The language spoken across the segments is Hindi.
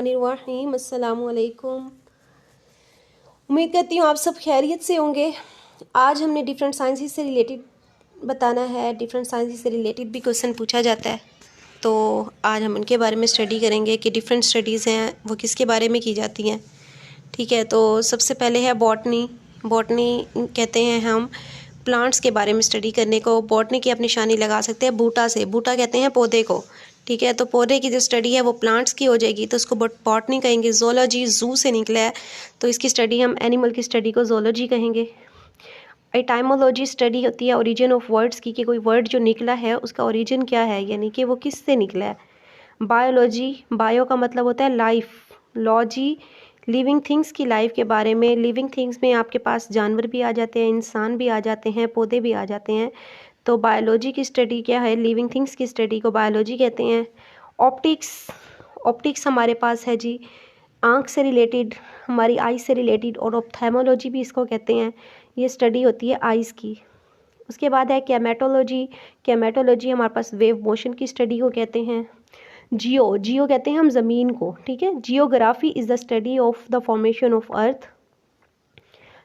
बिस्मिल्लाहिर्रहमानिर्रहीम। अस्सलामु अलैकुम। उम्मीद करती हूँ आप सब खैरियत से होंगे। आज हमने डिफरेंट साइंसेस से रिलेटेड बताना है। डिफरेंट साइंसेस से रिलेटेड भी क्वेश्चन पूछा जाता है, तो आज हम उनके बारे में स्टडी करेंगे कि डिफरेंट स्टडीज़ हैं वो किसके बारे में की जाती हैं। ठीक है, तो सबसे पहले है बॉटनी। बॉटनी कहते हैं हम प्लांट्स के बारे में स्टडी करने को। बॉटनी की आप निशानी लगा सकते हैं बूटा से। बूटा कहते हैं पौधे को। ठीक है, तो पौधे की जो स्टडी है वो प्लांट्स की हो जाएगी, तो उसको बॉटनी कहेंगे। जोलॉजी जू से निकला है, तो इसकी स्टडी हम एनिमल की स्टडी को जोलॉजी कहेंगे। एटाइमोलॉजी स्टडी होती है ओरिजिन ऑफ वर्ड्स की, कि कोई वर्ड जो निकला है उसका ओरिजिन क्या है, यानी कि वो किस से निकला है। बायोलॉजी, बायो का मतलब होता है लाइफ, लॉजी लिविंग थिंग्स की लाइफ के बारे में। लिविंग थिंग्स में आपके पास जानवर भी आ जाते हैं, इंसान भी आ जाते हैं, पौधे भी आ जाते हैं। तो बायोलॉजी की स्टडी क्या है, लिविंग थिंग्स की स्टडी को बायोलॉजी कहते हैं। ऑप्टिक्स, ऑप्टिक्स हमारे पास है जी, आँख से रिलेटेड, हमारी आई से रिलेटेड, और ऑप्थेमोलॉजी भी इसको कहते हैं। ये स्टडी होती है आइज़ की। उसके बाद है कैमेटोलॉजी। कैमेटोलॉजी हमारे पास वेव मोशन की स्टडी को कहते हैं। जियो, जियो कहते हैं हम ज़मीन को। ठीक है, geography is the study of the formation of earth.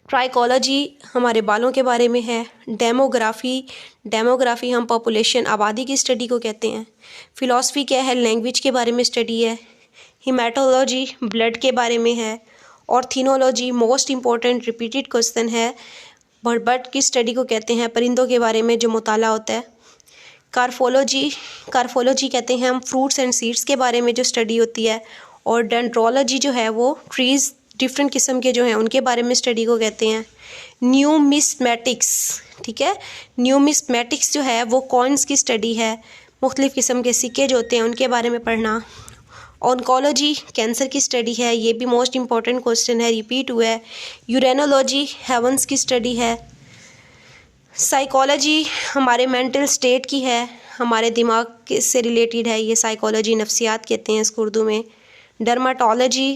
Trichology हमारे बालों के बारे में है। डेमोग्राफी, डेमोग्राफी हम पॉपुलेशन, आबादी की स्टडी को कहते हैं। फ़िलासफ़ी क्या है, लैंग्वेज के बारे में स्टडी है। हिमेटोलॉजी ब्लड के बारे में है। ऑर्थिनोलॉजी मोस्ट इम्पॉर्टेंट रिपीटेड क्वेश्चन है, बर्ड की स्टडी को कहते हैं, परिंदों के बारे में जो मुताला होता है। कार्फोलॉजी, कार्फोलॉजी कहते हैं हम फ्रूट्स एंड सीड्स के बारे में जो स्टडी होती है। और डेंड्रोलॉजी जो है वो ट्रीज़ डिफरेंट किस्म के जो हैं उनके बारे में स्टडी को कहते हैं। न्यूमिस्मेटिक्स, ठीक है, न्यूमिस्मेटिक्स जो है वो कॉइन्स की स्टडी है, मुख्तलिफ़ किस्म के सिक्के जो होते हैं उनके बारे में पढ़ना। ऑन्कोलॉजी कैंसर की स्टडी है, ये भी मोस्ट इम्पॉर्टेंट क्वेश्चन है, रिपीट हुआ है। यूरेनोलॉजी हेवंस की स्टडी है। साइकोलॉजी हमारे मेंटल स्टेट की है, हमारे दिमाग से रिलेटेड है ये साइकोलॉजी, नफ्सियात कहते हैं इसको उर्दू में। डर्माटोलॉजी,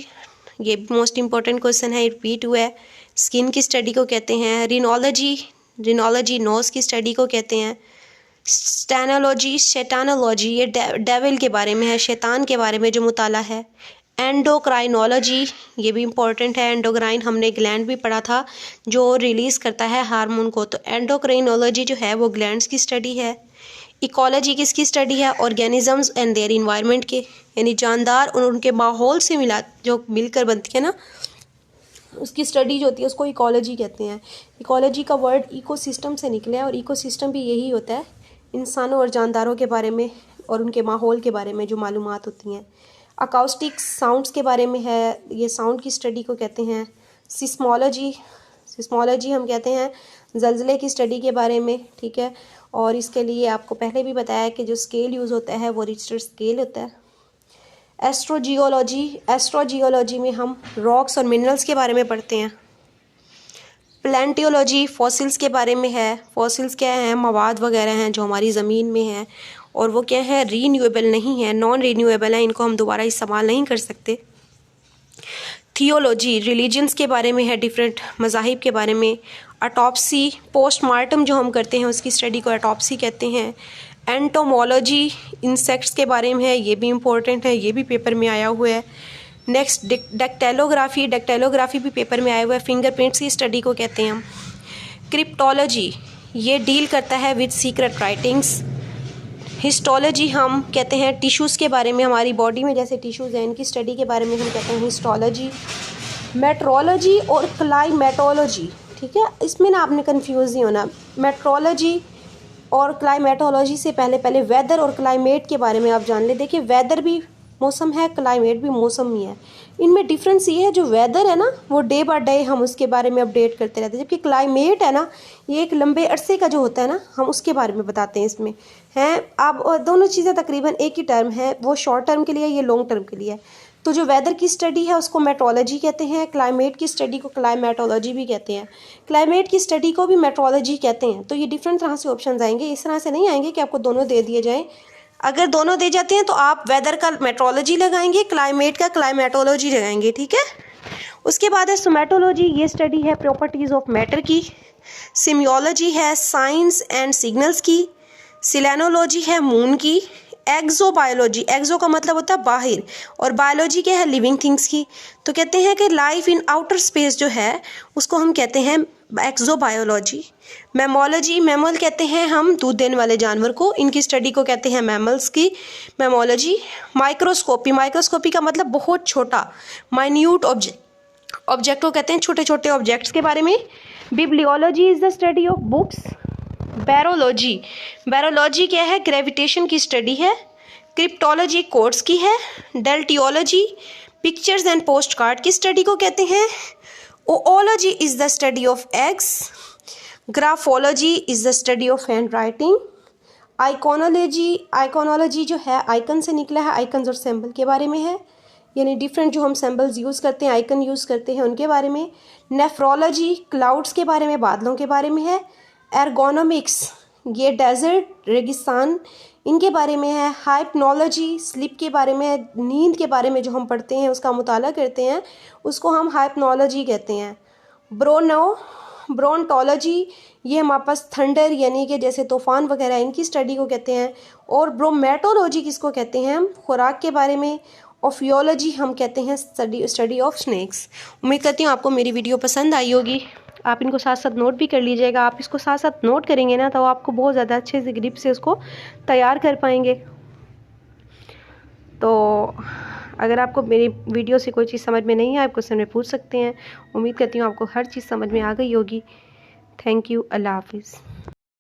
ये मोस्ट इम्पॉर्टेंट क्वेश्चन है, रिपीट हुआ है, स्किन की स्टडी को कहते हैं। रिनोलॉजी, रिनोलॉजी नोज़ की स्टडी को कहते हैं। स्टेनोलॉजी, शैतानोलॉजी, ये डेविल के बारे में है, शैतान के बारे में जो मुताला है। एंडोक्राइनोलॉजी, ये भी इम्पॉर्टेंट है। एंडोक्राइन हमने ग्लैंड भी पढ़ा था जो रिलीज़ करता है हार्मोन को, तो एंडोक्राइनोलॉजी जो है वो ग्लैंड्स की स्टडी है। इकोलॉजी किसकी स्टडी है, ऑर्गेनिजम्स एंड देयर इन्वायरमेंट के, यानी जानदार और उनके माहौल से जो मिलकर बनती है ना, उसकी स्टडी जो होती है उसको इकोलॉजी कहते हैं। इकोलॉजी का वर्ड इकोसिस्टम से निकला है, और इकोसिस्टम भी यही होता है, इंसानों और जानदारों के बारे में और उनके माहौल के बारे में जो मालूमात होती हैं। अकाउस्टिक्स साउंड्स के बारे में है, ये साउंड की स्टडी को कहते हैं। सिस्मोलॉजी, सिस्मोलॉजी हम कहते हैं ज़लज़ले की स्टडी के बारे में। ठीक है, और इसके लिए आपको पहले भी बताया कि जो स्केल यूज़ होता है वो रिक्टर स्केल होता है। एस्ट्रोजियोलॉजी, एस्ट्रोजियोलॉजी में हम रॉक्स और मिनरल्स के बारे में पढ़ते हैं। प्लांटियोलॉजी फॉसिल्स के बारे में है। फॉसिल्स क्या हैं, मवाद वगैरह हैं जो हमारी ज़मीन में हैं, और वो क्या है, रीन्यूएबल नहीं है, नॉन रीन्यूएबल है, इनको हम दोबारा इस्तेमाल नहीं कर सकते। थियोलॉजी रिलीजन्स के बारे में है, डिफरेंट मज़ाहिब के बारे में। ऑटोप्सी, पोस्टमार्टम जो हम करते हैं उसकी स्टडी को ऑटोप्सी कहते हैं। एंटोमोलॉजी इंसेक्ट्स के बारे में है, ये भी इम्पोर्टेंट है, ये भी पेपर में आया हुआ है। नेक्स्ट डेक्टेलोग्राफी, डेक्टेलोग्राफी भी पेपर में आया हुआ है, फिंगरप्रिंट्स की स्टडी को कहते हैं हम। क्रिप्टोलॉजी, ये डील करता है विद सीक्रेट राइटिंग्स। हिस्टोलॉजी हम कहते हैं टिश्यूज़ के बारे में, हमारी बॉडी में जैसे टिश्यूज़ हैं इनकी स्टडी के बारे में हम कहते हैं हिस्टोलॉजी। मेट्रोलॉजी और क्लाइमेटोलॉजी, ठीक है, इसमें ना आपने कंफ्यूज नहीं होना। मेट्रोलॉजी और क्लाइमेटोलॉजी से पहले वेदर और क्लाइमेट के बारे में आप जान ले। देखिए वेदर भी मौसम है, क्लाइमेट भी मौसम ही है, इनमें डिफरेंस ये है जो वेदर है ना वो डे बाय डे हम उसके बारे में अपडेट करते रहते हैं, जबकि क्लाइमेट है ना ये एक लंबे अरसे का जो होता है ना हम उसके बारे में बताते हैं इसमें हैं। आप दोनों चीज़ें तकरीबन एक ही टर्म है, वो शॉर्ट टर्म के लिए, ये लॉन्ग टर्म के लिए है। तो जो वेदर की स्टडी है उसको मेट्रोलॉजी कहते हैं, क्लाइमेट की स्टडी को क्लाइमेटोलॉजी भी कहते हैं, क्लाइमेट की स्टडी को भी मेट्रोलॉजी कहते हैं। तो ये डिफरेंट तरह से ऑप्शन आएंगे, इस तरह से नहीं आएंगे कि आपको दोनों दे दिए जाएँ। अगर दोनों दे जाते हैं तो आप वेदर का मेट्रोलॉजी लगाएंगे, क्लाइमेट का क्लाइमेटोलॉजी लगाएंगे। ठीक है, उसके बाद है सोमेटोलॉजी, ये स्टडी है प्रॉपर्टीज़ ऑफ मैटर की। सिमियोलॉजी है साइंस एंड सिग्नल्स की। सिलेनोलॉजी है मून की। एक्सोबायोलॉजी, एक्सो का मतलब होता है बाहर, और बायोलॉजी क्या है, लिविंग थिंग्स की। तो कहते हैं कि लाइफ इन आउटर स्पेस जो है उसको हम कहते हैं एक्सोबायोलॉजी। मैमोलॉजी, मैमल कहते हैं हम दूध देने वाले जानवर को, इनकी स्टडी को कहते हैं मैमल्स की मैमोलॉजी। माइक्रोस्कोपी, माइक्रोस्कोपी का मतलब बहुत छोटा, माइन्यूट ऑब्जेक्ट को कहते हैं छोटे छोटे ऑब्जेक्ट्स के बारे में। Bibliology is the study of books. Barology, barology क्या है, ग्रेविटेशन की स्टडी है। क्रिप्टोलॉजी कोड्स की है। Deltiology pictures and postcard की स्टडी को कहते हैं। Oology is the study of eggs. Graphology is the study of handwriting. Iconology, iconology जो है आइकन से निकला है, आइकन्स और सिंबल के बारे में है, यानी डिफरेंट जो हम सिंबल्स यूज़ करते हैं, आइकन यूज़ करते हैं, उनके बारे में। नेफ्रोलॉजी क्लाउड्स के बारे में, बादलों के बारे में है। एर्गोनॉमिक्स ये डेजर्ट, रेगिस्तान, इनके बारे में है। हाइप्नोलॉजी स्लीप के बारे में है, नींद के बारे में जो हम पढ़ते हैं उसका मुताला करते हैं, उसको हम हाइप्नोलॉजी कहते हैं। ब्रोनटोलॉजी ये हमारे पास थंडर यानी कि जैसे तूफ़ान वगैरह, इनकी स्टडी को कहते हैं। और ब्रोमेटोलॉजी किसको कहते हैं हम, खुराक के बारे में। ऑफियोलॉजी हम कहते हैं स्टडी ऑफ स्नैक्स। उम्मीद करती हूँ आपको मेरी वीडियो पसंद आई होगी। आप इनको साथ साथ नोट भी कर लीजिएगा। आप इसको साथ साथ नोट करेंगे ना तो आपको बहुत ज़्यादा अच्छे से ग्रिप से उसको तैयार कर पाएंगे। तो अगर आपको मेरी वीडियो से कोई चीज़ समझ में नहीं है, आप क्वेश्चन में पूछ सकते हैं। उम्मीद करती हूँ आपको हर चीज़ समझ में आ गई होगी। Thank you. अल्लाह हाफिज़।